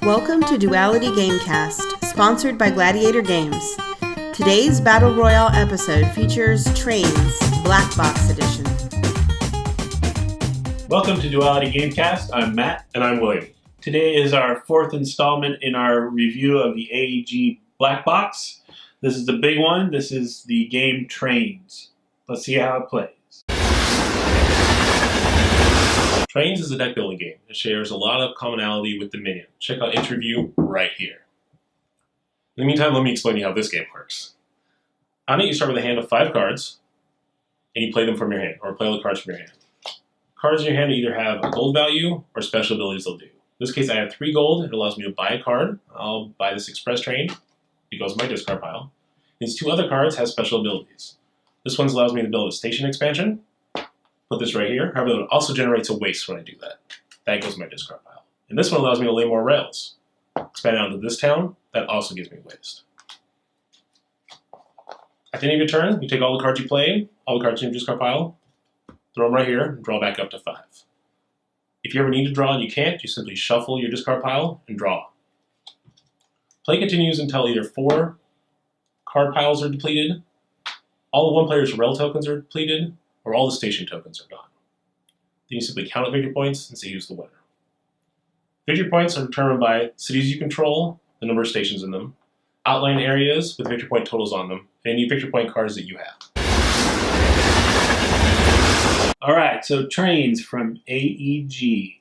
Welcome to Duality Gamecast, sponsored by Gladiator Games. Today's Battle Royale episode features Trains, Blackbox Edition. Welcome to Duality Gamecast. I'm Matt. And I'm William. Today is our fourth installment in our review of the AEG Blackbox. This is the big one. This is the game Trains. Let's see how it plays. Trains is a deck building game. It shares a lot of commonality with Dominion. Check out its review right here. In the meantime, let me explain to you how this game works. On it, you start with a hand of 5 cards, and you play them from your hand, or play all the cards from your hand. Cards in your hand either have a gold value or special abilities they'll do. In this case, I have 3 gold. It allows me to buy a card. I'll buy this Express Train. It goes in my discard pile. These 2 other cards have special abilities. This one allows me to build a station expansion. Put this right here. However, it also generates a waste when I do that. That goes in my discard pile. And this one allows me to lay more rails. Expand out to this town. That also gives me waste. At the end of your turn, you take all the cards you played, all the cards in your discard pile, throw them right here, and draw back up to 5. If you ever need to draw and you can't, you simply shuffle your discard pile and draw. Play continues until either 4 card piles are depleted, all of one player's rel tokens are depleted, or all the station tokens are gone. Then you simply count up victory points and say who's the winner. Victory points are determined by cities you control, the number of stations in them, outlying areas with victory point totals on them, and any victory point cards that you have. All right, so Trains from AEG.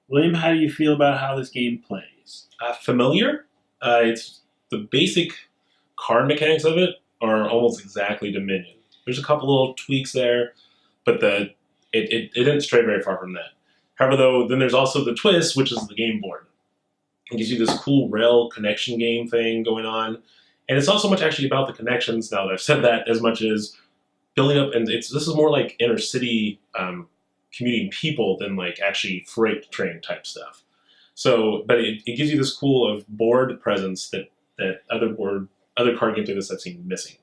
William, how do you feel about how this game plays? Familiar. It's the basic card mechanics of it are almost exactly Dominion. There's a couple little tweaks there, but it didn't stray very far from that. However, though, then there's also the twist, which is the game board. It gives you this cool rail connection game thing going on. And it's not so much actually about the connections, now that I've said that, as much as building up, and this is more like inner city commuting people than like actually freight train type stuff. So, but it gives you this cool of board presence that other card games like this I've seen missing.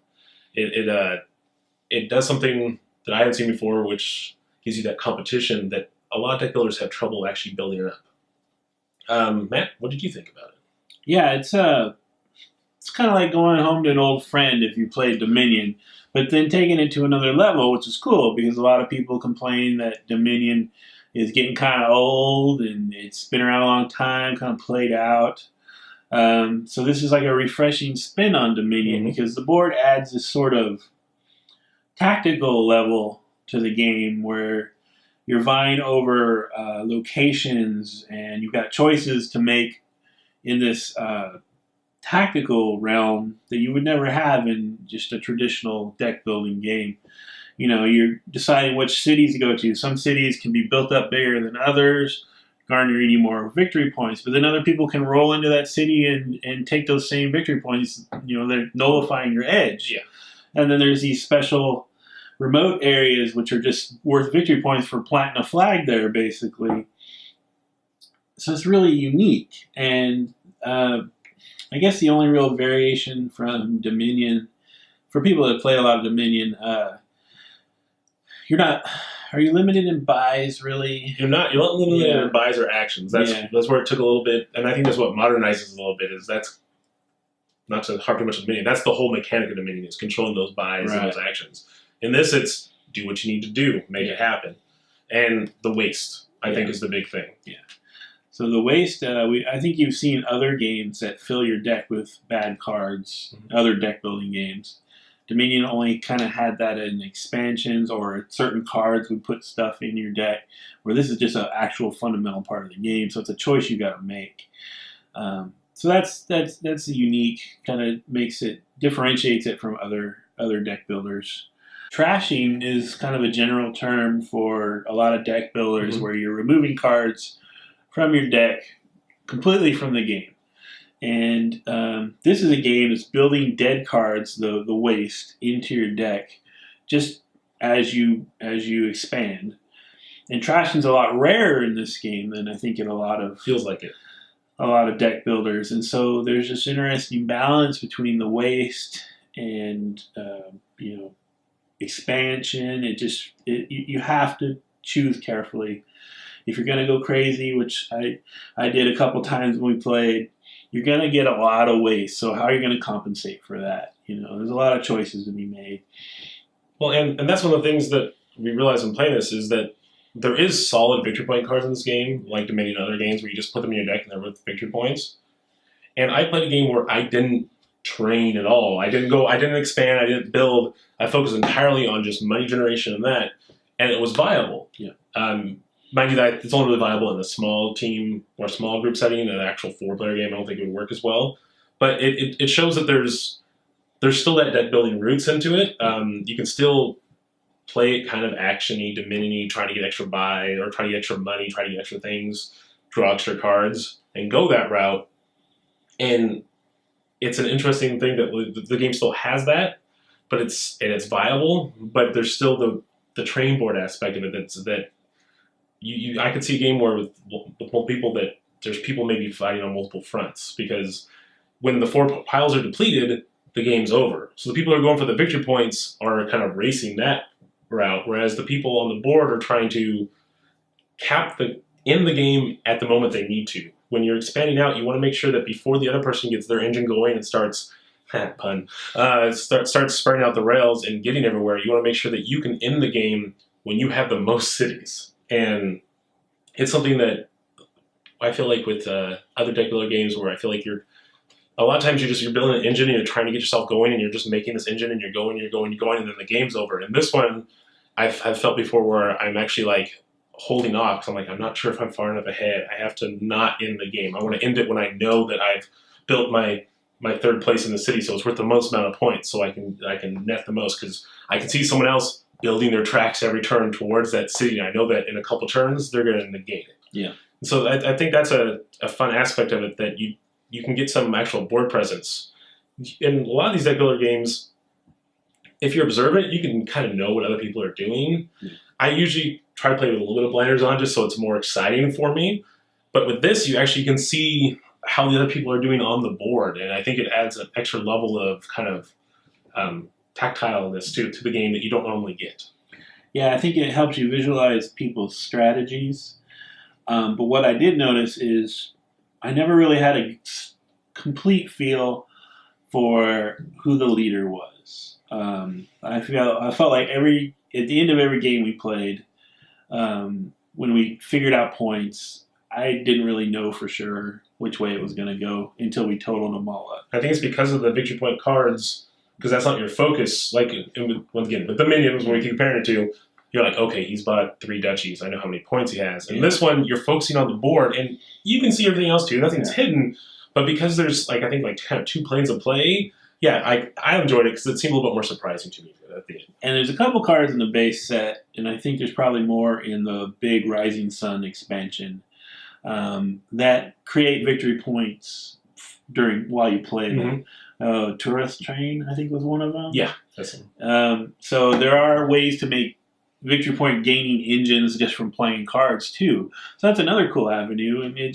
It does something that I haven't seen before, which gives you that competition that a lot of deck builders have trouble actually building it up. Matt, what did you think about it? Yeah, it's kind of like going home to an old friend if you played Dominion, but then taking it to another level, which is cool because a lot of people complain that Dominion is getting kind of old and it's been around a long time, kind of played out. So this is like a refreshing spin on Dominion because the board adds this sort of tactical level to the game where you're vying over locations and you've got choices to make in this tactical realm that you would never have in just a traditional deck building game. You know, you're deciding which cities to go to. Some cities can be built up bigger than others, garner any more victory points, but then other people can roll into that city and take those same victory points. You know, they're nullifying your edge. Yeah. And then there's these special remote areas which are just worth victory points for planting a flag there, basically. So it's really unique. And I guess the only real variation from Dominion, for people that play a lot of Dominion, are you limited in buys, really? You're not limited in buys or actions. That's where it took a little bit, and I think that's what modernizes a little bit, is that's not to harp too much on Dominion. That's the whole mechanic of Dominion, is controlling those buys and those actions. In this, it's do what you need to do, make it happen. And the waste, I think, is the big thing. Yeah. So the waste, I think you've seen other games that fill your deck with bad cards, other deck building games. Dominion only kind of had that in expansions or certain cards would put stuff in your deck, where this is just an actual fundamental part of the game. So it's a choice you got to make. So that's unique, kind of differentiates it from other deck builders. Trashing is kind of a general term for a lot of deck builders where you're removing cards from your deck completely from the game. And this is a game that's building dead cards, the waste, into your deck just as you expand. And trashing's a lot rarer in this game than I think in feels like it. A lot of deck builders. And so there's this interesting balance between the waste and expansion. You have to choose carefully. if you're going to go crazy, which I did a couple times when we played, you're going to get a lot of waste. So how are you going to compensate for that? There's a lot of choices to be made. Well, and that's one of the things that we realize when playing this is that there is solid victory point cards in this game, like Dominion and other games where you just put them in your deck and they're worth victory points. And I played a game where I didn't train at all. I didn't expand, I didn't build. I focused entirely on just money generation and that, and it was viable. Yeah. Mind you that it's only really viable in a small team or small group setting. In an actual 4-player game, I don't think it would work as well. But it shows that there's still that deck building roots into it. You can still play it kind of action-y, dominion-y, trying to get extra buy, or try to get extra money, try to get extra things, draw extra cards, and go that route. And it's an interesting thing that the game still has that, but it's viable. But there's still the train board aspect of it that I could see a game where with multiple people that there's people maybe fighting on multiple fronts, because when the 4 piles are depleted, the game's over. So the people who are going for the victory points are kind of racing that route, whereas the people on the board are trying to cap in the game at the moment they need to. When you're expanding out, you want to make sure that before the other person gets their engine going and starts spreading out the rails and getting everywhere, you want to make sure that you can end the game when you have the most cities. And it's something that I feel like with other deck builder games where I feel like a lot of times you're building an engine and you're trying to get yourself going and you're just making this engine and you're going, and then the game's over. And this one, I've felt before where I'm actually like holding off because I'm like, I'm not sure if I'm far enough ahead. I have to not end the game. I want to end it when I know that I've built my 3rd place in the city, so it's worth the most amount of points, so I can net the most, because I can see someone else building their tracks every turn towards that city, and I know that in a couple turns they're going to negate it. Yeah. So I think that's a fun aspect of it, that you can get some actual board presence. In a lot of these deck builder games, if you're observant, you can kind of know what other people are doing. Yeah. I usually try to play with a little bit of blinders on just so it's more exciting for me. But with this, you actually can see how the other people are doing on the board, and I think it adds an extra level of kind of tactileness to the game that you don't normally get. Yeah, I think it helps you visualize people's strategies. But what I did notice is I never really had a complete feel for who the leader was. I felt like at the end of every game we played, when we figured out points, I didn't really know for sure which way it was going to go until we totaled them all up. I think it's because of the victory point cards, because that's not your focus. Like, once again, with the minions, when we keep comparing it to, you're like, okay, he's bought 3 duchies. I know how many points he has. And this one, you're focusing on the board, and you can see everything else too. Nothing's hidden. But because there's, I think, kind of 2 planes of play, yeah, I enjoyed it because it seemed a little bit more surprising to me at the end. And there's a couple cards in the base set, and I think there's probably more in the big Rising Sun expansion that create victory points while you play them. Tourist Train, I think, was one of them. Yeah, that's them. So there are ways to make victory point gaining engines just from playing cards too. So that's another cool avenue, and I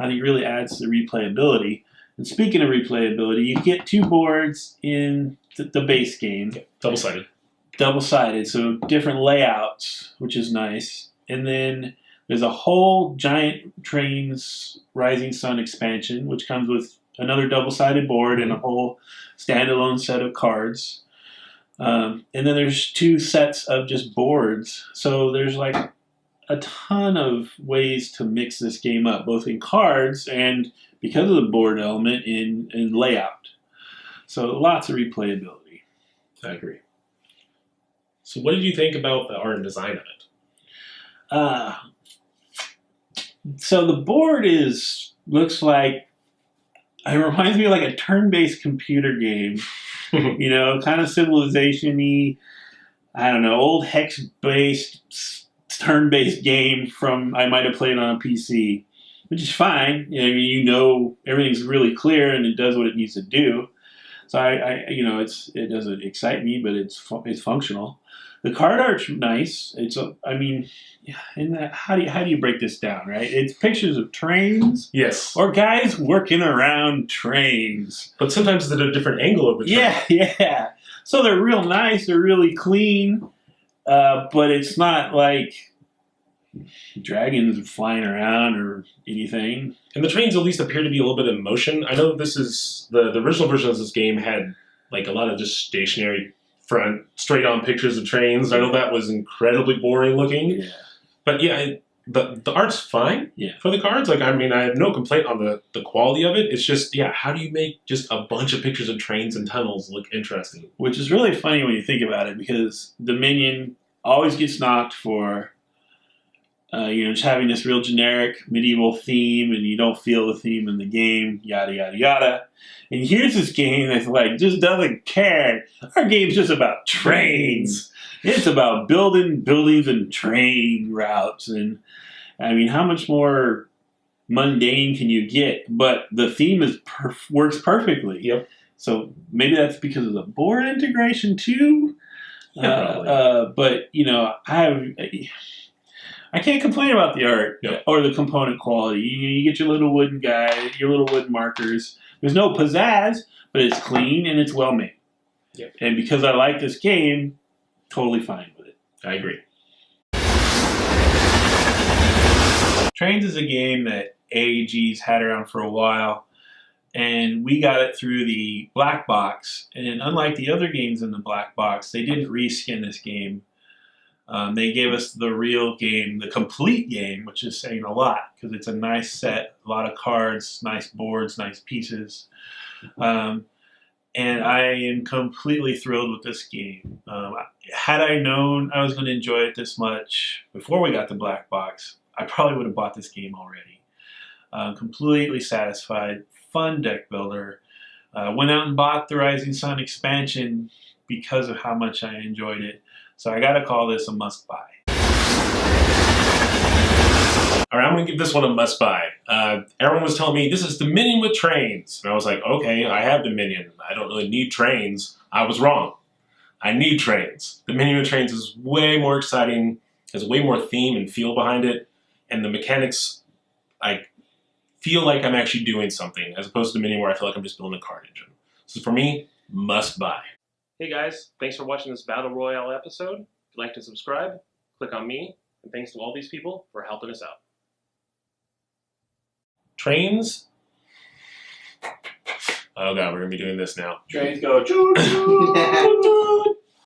think really adds to the replayability. And speaking of replayability, you get 2 boards in the base game. Yeah, double-sided. Double-sided, so different layouts, which is nice. And then there's a whole Giant Trains Rising Sun expansion, which comes with another double-sided board and a whole standalone set of cards. And then there's 2 sets of just boards. So there's like a ton of ways to mix this game up, both in cards and, because of the board element, in layout. So lots of replayability. I agree. So what did you think about the art and design of it? So the board looks like, it reminds me of like a turn-based computer game. Kind of Civilization-y, I don't know, old hex-based, turn-based game from I might have played on a PC, which is fine. Everything's really clear and it does what it needs to do. So it doesn't excite me, but it's functional. The card art's nice. How do you break this down, right? It's pictures of trains, yes, or guys working around trains. But sometimes it's at a different angle of the train. Yeah. So they're real nice. They're really clean, but it's not like dragons flying around or anything. And the trains at least appear to be a little bit in motion. I know this is the original version of this game had like a lot of just stationary front, straight on pictures of trains. I know that was incredibly boring looking. Yeah. But yeah, the art's fine for the cards. Like, I mean, I have no complaint on the quality of it. It's just, yeah, how do you make just a bunch of pictures of trains and tunnels look interesting? Which is really funny when you think about it, because Dominion always gets knocked for, just having this real generic medieval theme, and you don't feel the theme in the game, yada, yada, yada. And here's this game that's like, just doesn't care. Our game's just about trains. It's about building buildings and train routes. And I mean, how much more mundane can you get? But the theme works perfectly. Yep. So maybe that's because of the board integration too. Yeah, but I can't complain about the art or the component quality. You get your little wooden guy, your little wooden markers. There's no pizzazz, but it's clean and it's well made. Yep. And because I like this game, totally fine with it. I agree. Trains is a game that AEG's had around for a while, and we got it through the Blackbox. And unlike the other games in the Blackbox, they didn't reskin this game. They gave us the real game, the complete game, which is saying a lot because it's a nice set, a lot of cards, nice boards, nice pieces. And I am completely thrilled with this game. Had I known I was going to enjoy it this much before we got the Blackbox, I probably would have bought this game already. Completely satisfied, fun deck builder. Went out and bought the Rising Sun expansion because of how much I enjoyed it. So I gotta call this a must-buy. All right, I'm gonna give this one a must-buy. Everyone was telling me, this is Dominion with trains. And I was like, okay, I have Dominion. I don't really need trains. I was wrong. I need trains. Dominion with trains is way more exciting, has way more theme and feel behind it, and the mechanics, I feel like I'm actually doing something, as opposed to Dominion where I feel like I'm just building a card engine. So for me, must-buy. Hey guys, thanks for watching this Battle Royale episode. If you'd like to subscribe, click on me, and thanks to all these people for helping us out. Trains? Oh god, we're gonna be doing this now. Trains go choo choo.